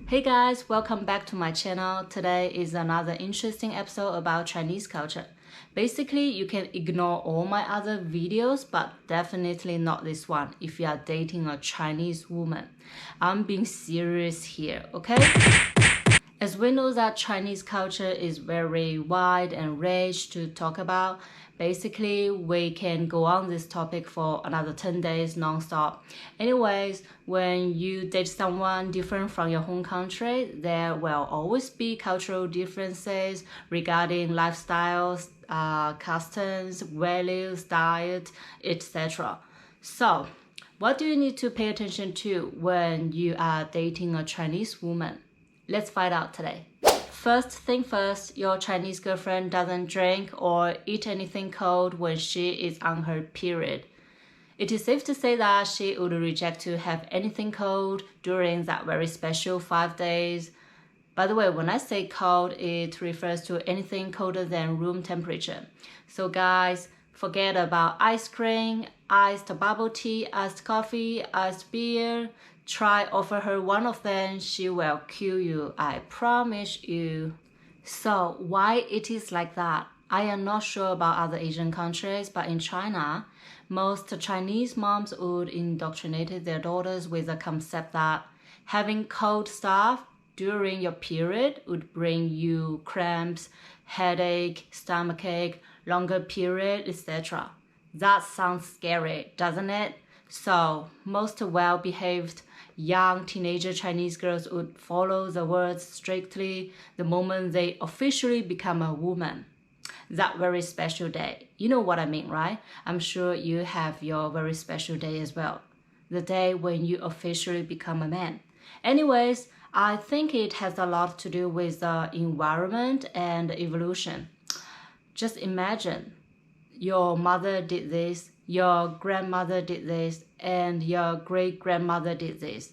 Hey guys, welcome back to my channel. Today is another interesting episode about Chinese culture. Basically, you can ignore all my other videos, but definitely not this one if you are dating a Chinese woman. I'm being serious here, okay? As we know that Chinese culture is very wide and rich to talk about, basically we can go on this topic for another 10 days non-stop. Anyways, when you date someone different from your home country, there will always be cultural differences regarding lifestyles, customs, values, diet, etc. So, what do you need to pay attention to when you are dating a Chinese woman? Let's find out today. First thing first, your Chinese girlfriend doesn't drink or eat anything cold when she is on her period. It is safe to say that she would reject to have anything cold during that very special 5 days. By the way, when I say cold, it refers to anything colder than room temperature. So guys, forget about ice cream, iced bubble tea, iced coffee, iced beer. Try offer her one of them, she will kill you, I promise you. So why it is like that? I am not sure about other Asian countries, but in China, most Chinese moms would indoctrinate their daughters with the concept that having cold stuff during your period would bring you cramps, headache, stomachache, longer period, etc. That sounds scary, doesn't it? So most well-behaved young teenager Chinese girls would follow the words strictly the moment they officially become a woman. That very special day. You know what I mean, right? I'm sure you have your very special day as well. The day when you officially become a man. Anyways, I think it has a lot to do with the environment and evolution. Just imagine your mother did this, your grandmother did this, and your great-grandmother did this.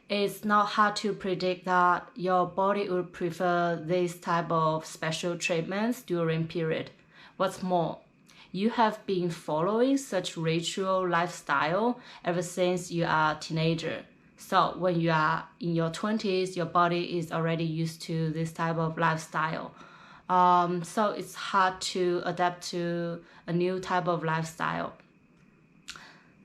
It's not hard to predict that your body would prefer this type of special treatments during period. What's more, you have been following such ritual lifestyle ever since you are a teenager. So when you are in your 20s, your body is already used to this type of lifestyle. So it's hard to adapt to a new type of lifestyle.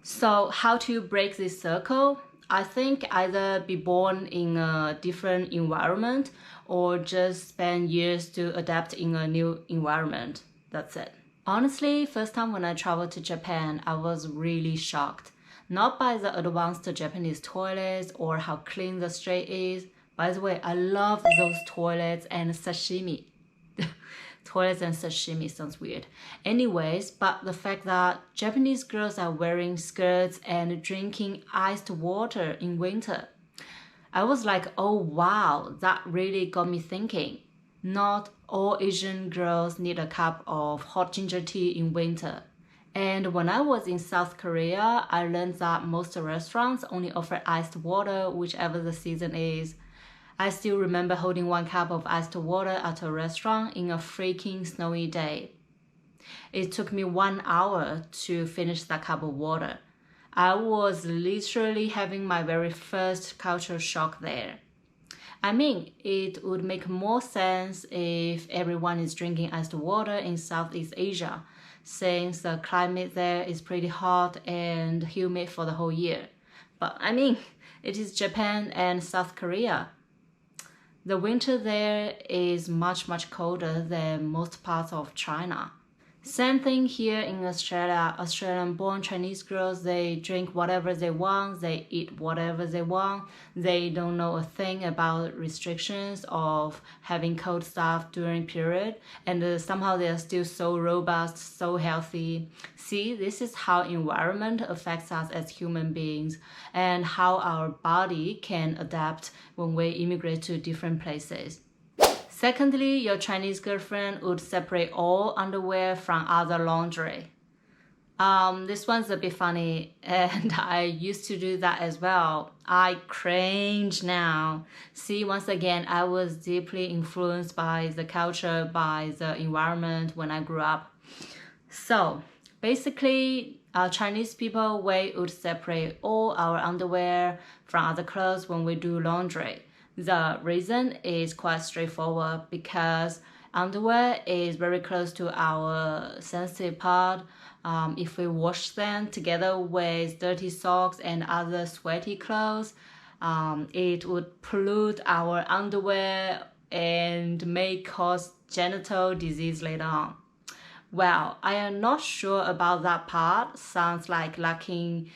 So how to break this circle? I think either be born in a different environment or just spend years to adapt in a new environment. That's it. Honestly, first time when I traveled to Japan, I was really shocked. Not by the advanced Japanese toilets or how clean the street is. By the way, I love those toilets and sashimi. Toilets and sashimi sounds weird. Anyways, but the fact that Japanese girls are wearing skirts and drinking iced water in winter. I was like, oh wow, that really got me thinking. Not all Asian girls need a cup of hot ginger tea in winter. And when I was in South Korea, I learned that most restaurants only offer iced water, whichever the season is. I still remember holding 1 cup of iced water at a restaurant in a freaking snowy day. It took me 1 hour to finish that cup of water. I was literally having my very first culture shock there. I mean, it would make more sense if everyone is drinking iced water in Southeast Asia, since the climate there is pretty hot and humid for the whole year. But I mean, it is Japan and South Korea. The winter there is much colder than most parts of China. Same thing here in Australia. Australian-born Chinese girls, they drink whatever they want, they eat whatever they want. They don't know a thing about restrictions of having cold stuff during period. And somehow they are still so robust, so healthy. See, this is how environment affects us as human beings and how our body can adapt when we immigrate to different places. Secondly, your Chinese girlfriend would separate all underwear from other laundry. This one's a bit funny, and I used to do that as well. I cringe now. See, once again, I was deeply influenced by the culture, by the environment when I grew up. So, basically, Chinese people, we would separate all our underwear from other clothes when we do laundry. The reason is quite straightforward because underwear is very close to our sensitive part. If we wash them together with dirty socks and other sweaty clothes, it would pollute our underwear and may cause genital disease later on. Well, I am not sure about that part. Sounds like lacking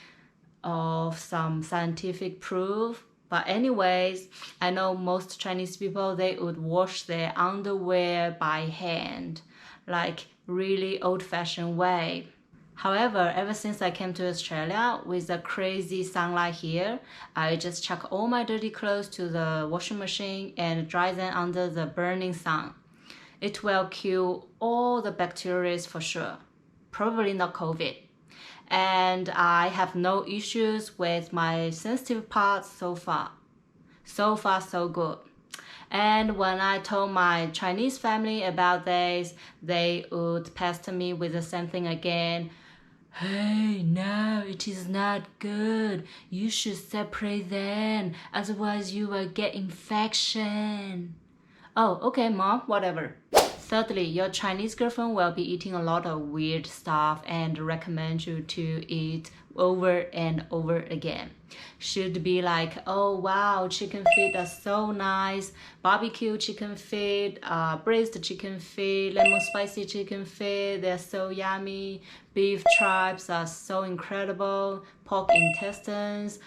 of some scientific proof. But anyways, I know most Chinese people, they would wash their underwear by hand, like really old-fashioned way. However, ever since I came to Australia with the crazy sunlight here, I just chuck all my dirty clothes to the washing machine and dry them under the burning sun. It will kill all the bacteria for sure. Probably not COVID. And I have no issues with my sensitive parts so far. So far, so good. And when I told my Chinese family about this, they would pester me with the same thing again. Hey, no, it is not good. You should separate them, otherwise you will get infection. Oh, okay, mom, whatever. Thirdly, your Chinese girlfriend will be eating a lot of weird stuff and recommend you to eat over and over again. Should be like, oh wow, chicken feet are so nice, barbecue chicken feet, braised chicken feet, lemon spicy chicken feet, they're so yummy, beef tripes are so incredible, pork intestines,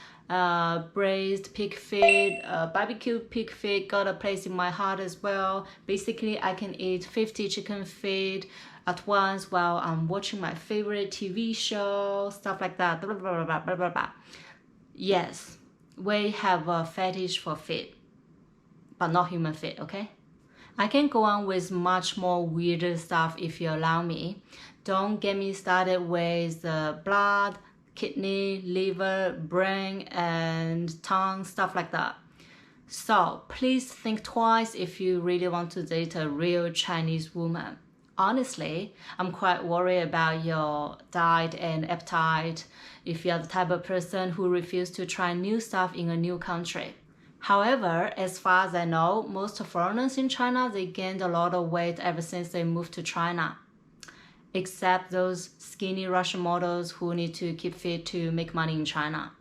braised pig feet, barbecue pig feet got a place in my heart as well. Basically, I can eat 50 chicken feet at once while I'm watching my favorite TV show, stuff like that, blah, blah, blah, blah, blah, blah. Yes, we have a fetish for feet, but not human feet, okay? I can go on with much more weirder stuff if you allow me. Don't get me started with the blood, kidney, liver, brain, and tongue, stuff like that. So please think twice if you really want to date a real Chinese woman. Honestly, I'm quite worried about your diet and appetite if you're the type of person who refuses to try new stuff in a new country. However, as far as I know, most foreigners in China, they gained a lot of weight ever since they moved to China. Except those skinny Russian models who need to keep fit to make money in China.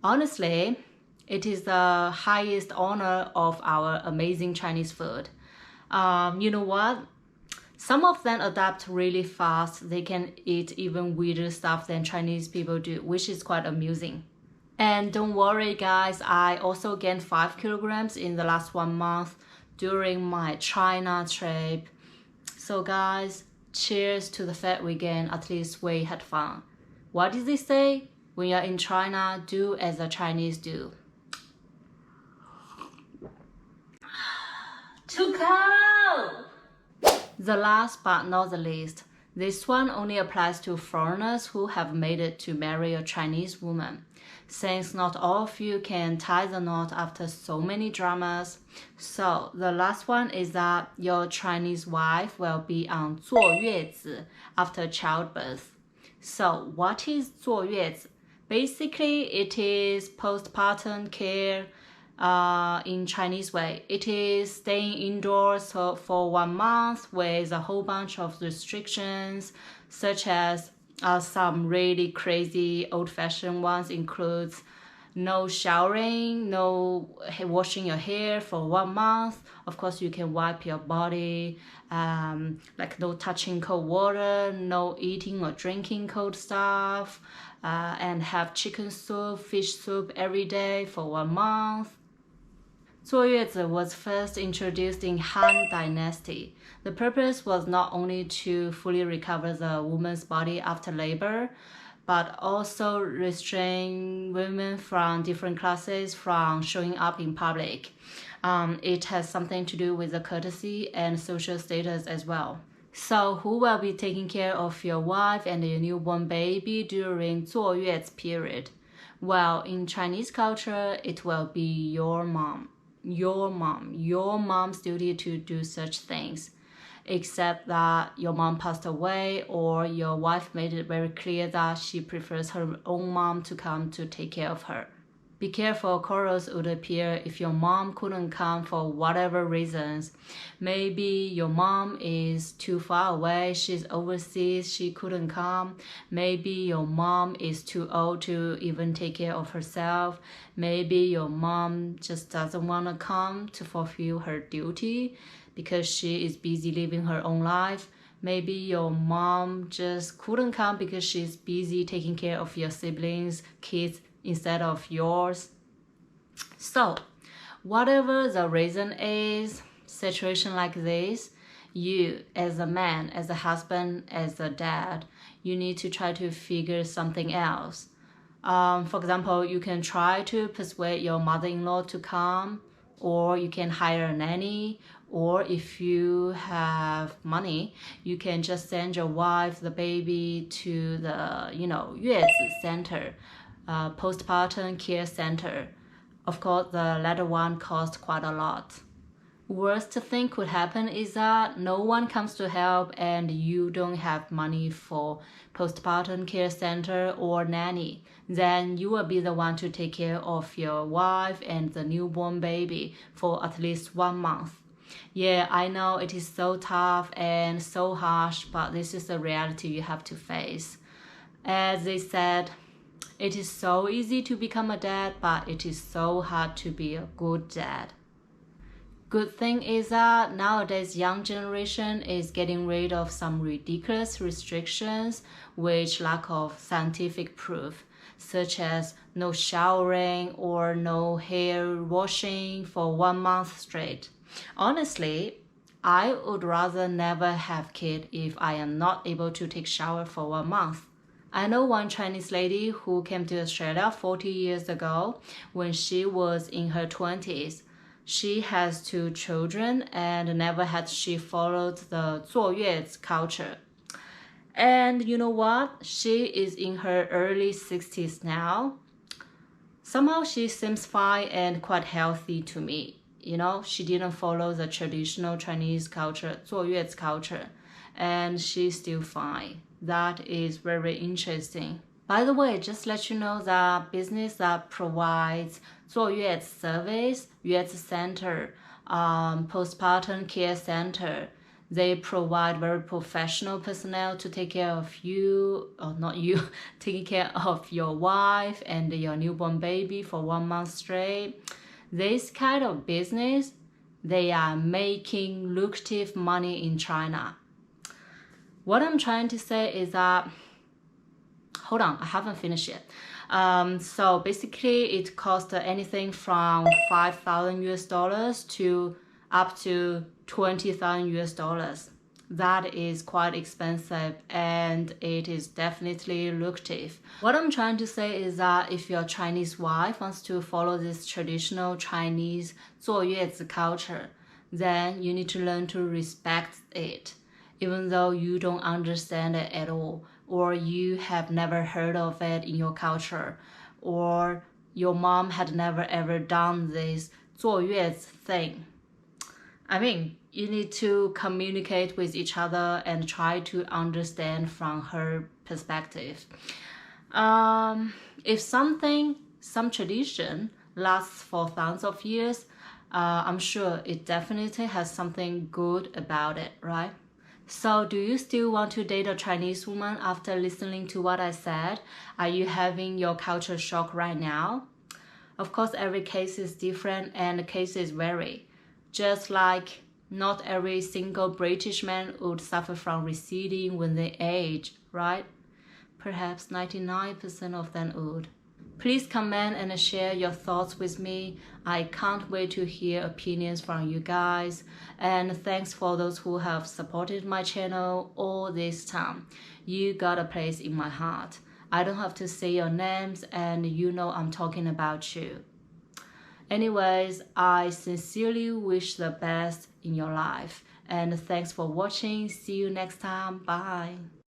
Honestly, it is the highest honor of our amazing Chinese food. You know what? Some of them adapt really fast. They can eat even weirder stuff than Chinese people do, which is quite amusing. And don't worry guys, I also gained 5 kilograms in the last 1 month during my China trip. So guys, cheers to the fact we gained, at least we had fun. What did they say? When you're in China, do as the Chinese do. Too cold! The last but not the least, this one only applies to foreigners who have made it to marry a Chinese woman. Since not all of you can tie the knot after so many dramas, so the last one is that your Chinese wife will be on 坐月子 after childbirth. So what is 坐月子? Basically, it is postpartum care in Chinese way. It is staying indoors for 1 month with a whole bunch of restrictions, such as some really crazy old-fashioned ones includes no showering, no washing your hair for 1 month. Of course, you can wipe your body, like no touching cold water, no eating or drinking cold stuff, and have chicken soup, fish soup every day for 1 month. 坐月子 was first introduced in Han Dynasty. The purpose was not only to fully recover the woman's body after labor, but also restrain women from different classes from showing up in public. It has something to do with the courtesy and social status as well. So who will be taking care of your wife and your newborn baby during 坐月子 period? Well, in Chinese culture, it will be your mom. Your mom's duty to do such things, except that your mom passed away or your wife made it very clear that she prefers her own mom to come to take care of her. Be careful, quarrels would appear if your mom couldn't come for whatever reasons. Maybe your mom is too far away, she's overseas, she couldn't come. Maybe your mom is too old to even take care of herself. Maybe your mom just doesn't want to come to fulfill her duty because she is busy living her own life. Maybe your mom just couldn't come because she's busy taking care of your siblings, kids, instead of yours. So, whatever the reason is, situation like this, you as a man, as a husband, as a dad, you need to try to figure something else. For example, you can try to persuade your mother-in-law to come, or you can hire a nanny, or if you have money, you can just send your wife, the baby to the, 月子 center, postpartum care center. Of course, the latter one costs quite a lot. Worst thing could happen is that no one comes to help and you don't have money for postpartum care center or nanny. Then you will be the one to take care of your wife and the newborn baby for at least 1 month. Yeah, I know it is so tough and so harsh, but this is the reality you have to face. As they said, it is so easy to become a dad, but it is so hard to be a good dad. Good thing is that nowadays young generation is getting rid of some ridiculous restrictions which lack of scientific proof, such as no showering or no hair washing for 1 month straight. Honestly, I would rather never have kid if I am not able to take shower for 1 month. I know one Chinese lady who came to Australia 40 years ago when she was in her 20s. She has 2 children and never had she followed the 坐月子 culture. And you know what? She is in her early 60s now. Somehow she seems fine and quite healthy to me. She didn't follow the traditional Chinese culture, 坐月子 culture, and she's still fine. That is very interesting. By the way, just let you know that business that provides 坐月子 service, 月子 center, postpartum care center, they provide very professional personnel to take care of you, or not you, taking care of your wife and your newborn baby for 1 month straight. This kind of business, they are making lucrative money in China. What I'm trying to say is that, hold on, I haven't finished yet. So basically it costs anything from $5,000 to up to $20,000. That is quite expensive and it is definitely lucrative. What I'm trying to say is that if your Chinese wife wants to follow this traditional Chinese 坐月子 culture, then you need to learn to respect it, even though you don't understand it at all, or you have never heard of it in your culture, or your mom had never ever done this 坐月子 thing. I mean, you need to communicate with each other and try to understand from her perspective. If some tradition lasts for thousands of years, I'm sure it definitely has something good about it, right? So do you still want to date a Chinese woman after listening to what I said? Are you having your culture shock right now? Of course, every case is different and cases vary. Just like not every single British man would suffer from receding when they age, right? Perhaps 99% of them would. Please comment and share your thoughts with me. I can't wait to hear opinions from you guys. And thanks for those who have supported my channel all this time. You got a place in my heart. I don't have to say your names and you know I'm talking about you. Anyways, I sincerely wish the best in your life. And thanks for watching. See you next time. Bye.